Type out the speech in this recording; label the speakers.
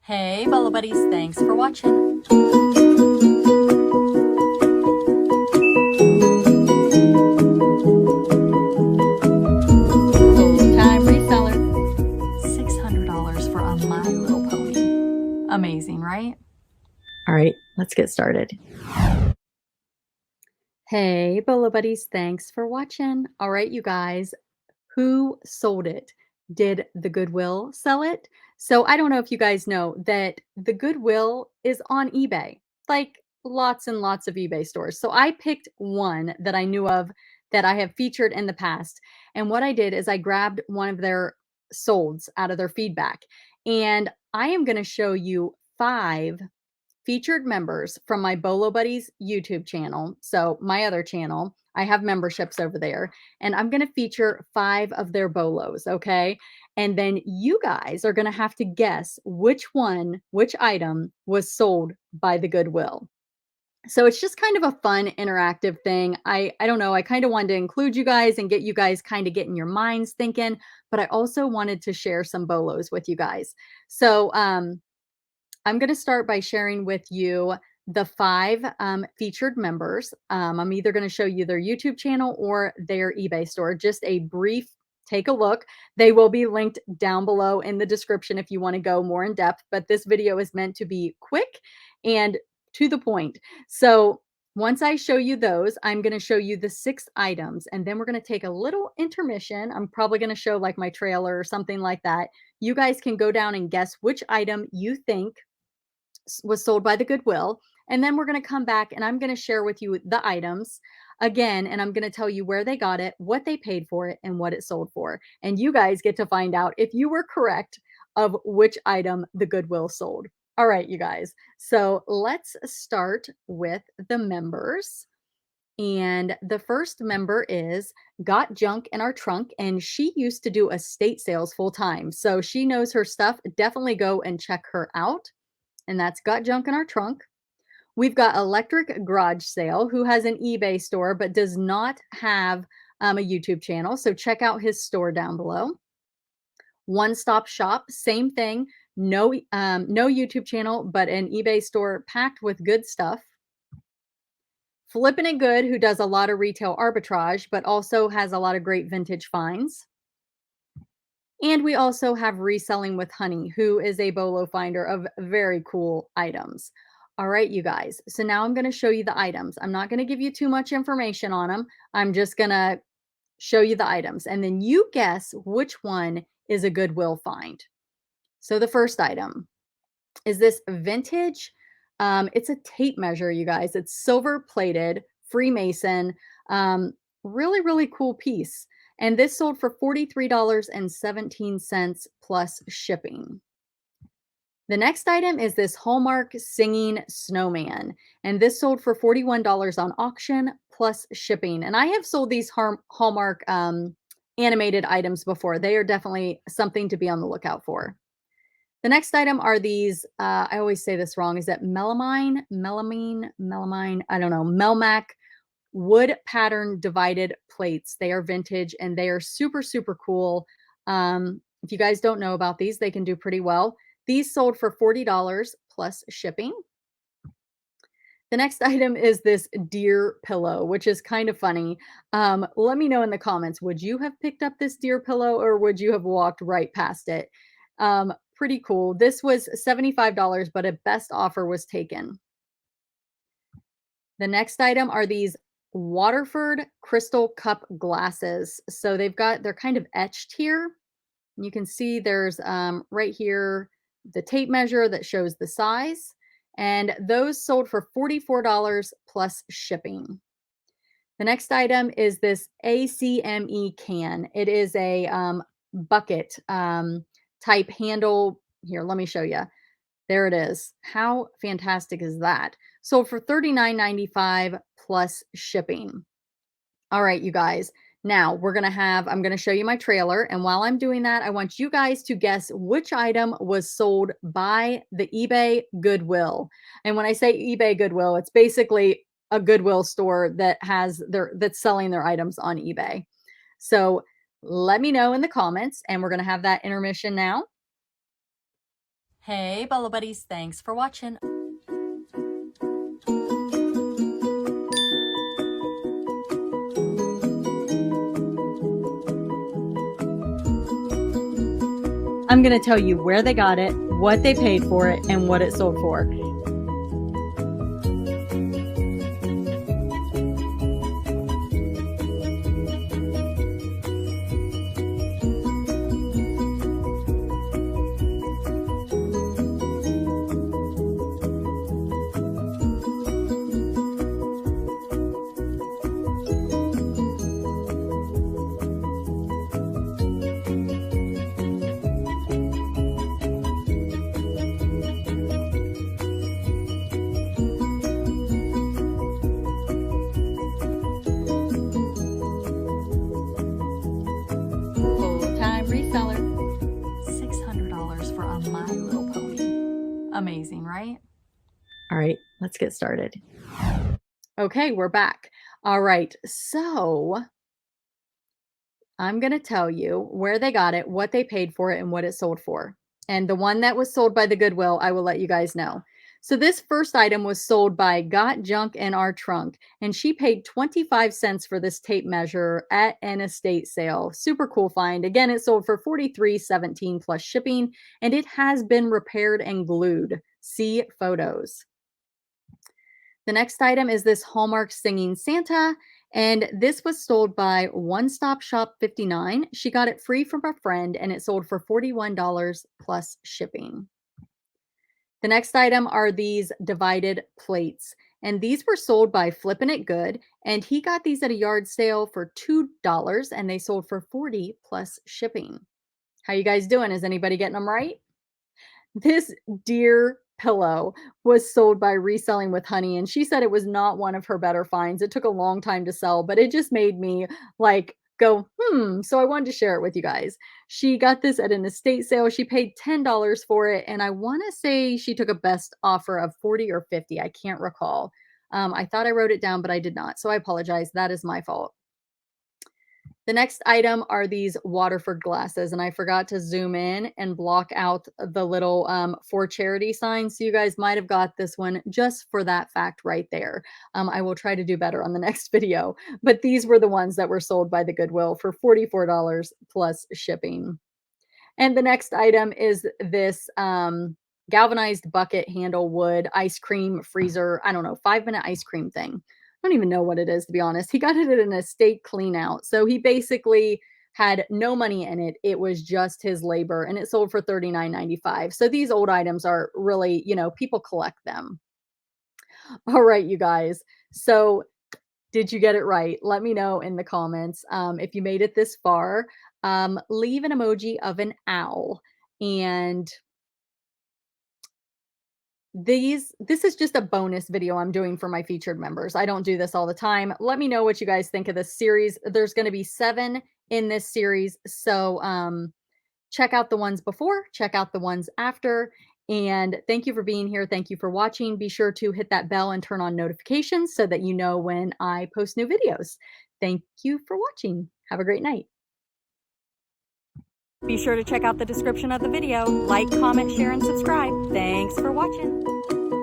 Speaker 1: Hey, Bolo buddies, thanks for watching. Full-time reseller. $600 for a My Little Pony. Amazing, right? All right, let's get started. Hey, Bolo buddies, thanks for watching. All right, you guys, who sold it? Did the Goodwill sell it? So I don't know if you guys know that the Goodwill is on eBay, like lots and lots of eBay stores. So I picked one that I knew of that I have featured in the past. And what I did is I grabbed one of their solds out of their feedback. And I am going to show you 5 featured members from my Bolo Buddies YouTube channel. So my other channel, I have memberships over there, and I'm going to feature 5 of their bolos, okay? And then you guys are going to have to guess which item was sold by the Goodwill. So it's just kind of a fun interactive thing. I don't know, I kind of wanted to include you guys and get you guys kind of getting your minds thinking, but I also wanted to share some bolos with you guys. So I'm going to start by sharing with you the 5 featured members. I'm either going to show you their YouTube channel or their eBay store. Just a brief take a look. They will be linked down below in the description if you want to go more in depth, but this video is meant to be quick and to the point. So once I show you those, I'm going to show you the 6 items, and then we're going to take a little intermission. I'm probably going to show like my trailer or something like that. You guys can go down and guess which item you think was sold by the Goodwill. And then we're going to come back and I'm going to share with you the items again. And I'm going to tell you where they got it, what they paid for it, and what it sold for. And you guys get to find out if you were correct of which item the Goodwill sold. All right, you guys. So let's start with the members. And the first member is Got Junk in Our Trunk, and she used to do estate sales full time. So she knows her stuff. Definitely go and check her out, and that's Got Junk in Our Trunk. We've got Electric Garage Sale, who has an eBay store but does not have a YouTube channel. So check out his store down below. One Stop Shop, same thing. No YouTube channel, but an eBay store packed with good stuff. Flippin' It Good, who does a lot of retail arbitrage, but also has a lot of great vintage finds. And we also have Reselling with Honey, who is a bolo finder of very cool items. All right, you guys. So now I'm going to show you the items. I'm not going to give you too much information on them. I'm just going to show you the items. And then you guess which one is a Goodwill find. So the first item is this vintage. It's a tape measure, you guys. It's silver plated, Freemason. Really, really cool piece. And this sold for $43.17 plus shipping. The next item is this Hallmark Singing Snowman. And this sold for $41 on auction plus shipping. And I have sold these Hallmark animated items before. They are definitely something to be on the lookout for. The next item are these, I always say this wrong. Is that melamine? I don't know. Melmac wood pattern divided plates. They are vintage and they are super, super cool. If you guys don't know about these, they can do pretty well. These sold for $40 plus shipping. The next item is this deer pillow, which is kind of funny. Let me know in the comments, would you have picked up this deer pillow or would you have walked right past it? Pretty cool. This was $75, but a best offer was taken. The next item are these Waterford crystal cup glasses. So they're kind of etched here. You can see there's right here the tape measure that shows the size, and those sold for $44 plus shipping. The next item is this ACME can. It is a bucket type handle. Here, let me show you. There it is. How fantastic is that? Sold for $39.95 plus shipping. All right, you guys. Now I'm going to show you my trailer. And while I'm doing that, I want you guys to guess which item was sold by the eBay Goodwill. And when I say eBay Goodwill, it's basically a Goodwill store that's selling their items on eBay. So let me know in the comments, and we're going to have that intermission now. Hey, Bolo buddies, thanks for watching. I'm going to tell you where they got it, what they paid for it, and what it sold for. Full-time reseller. $600 for a My Little Pony. Amazing, right? All right, let's get started. Okay, we're back. All right, so I'm going to tell you where they got it, what they paid for it, and what it sold for. And the one that was sold by the Goodwill, I will let you guys know. So this first item was sold by Got Junk in Our Trunk, and she paid 25 cents for this tape measure at an estate sale. Super cool find. Again, it sold for $43.17 plus shipping, and it has been repaired and glued. See photos. The next item is this Hallmark Singing Santa, and this was sold by One Stop Shop 59. She got it free from a friend, and it sold for $41 plus shipping. The next item are these divided plates, and these were sold by Flippin' It Good, and he got these at a yard sale for $2, and they sold for $40 plus shipping. How you guys doing? Is anybody getting them right? This deer pillow was sold by Reselling with Honey, and she said it was not one of her better finds. It took a long time to sell, but it just made me like go, so I wanted to share it with you guys. She got this at an estate sale. She paid $10 for it, and I want to say she took a best offer of 40 or 50. I can't recall. I thought I wrote it down, but I did not. So I apologize. That is my fault. The next item are these Waterford glasses, and I forgot to zoom in and block out the little for charity sign. So you guys might have got this one just for that fact right there. I will try to do better on the next video, but these were the ones that were sold by the Goodwill for $44 plus shipping. And the next item is this galvanized bucket handle wood ice cream freezer. I don't know, 5-minute ice cream thing. I don't even know what it is, to be honest. He got it at an estate clean out. So he basically had no money in it. It was just his labor, and it sold for $39.95. So these old items are really, people collect them. All right, you guys. So did you get it right? Let me know in the comments. If you made it this far, leave an emoji of an owl. And this is just a bonus video I'm doing for my featured members. I don't do this all the time. Let me know what you guys think of this series. There's going to be 7 in this series. So check out the ones before, check out the ones after. And thank you for being here. Thank you for watching. Be sure to hit that bell and turn on notifications so that you know when I post new videos. Thank you for watching. Have a great night. Be sure to check out the description of the video. Like, comment, share, and subscribe. Thanks for watching.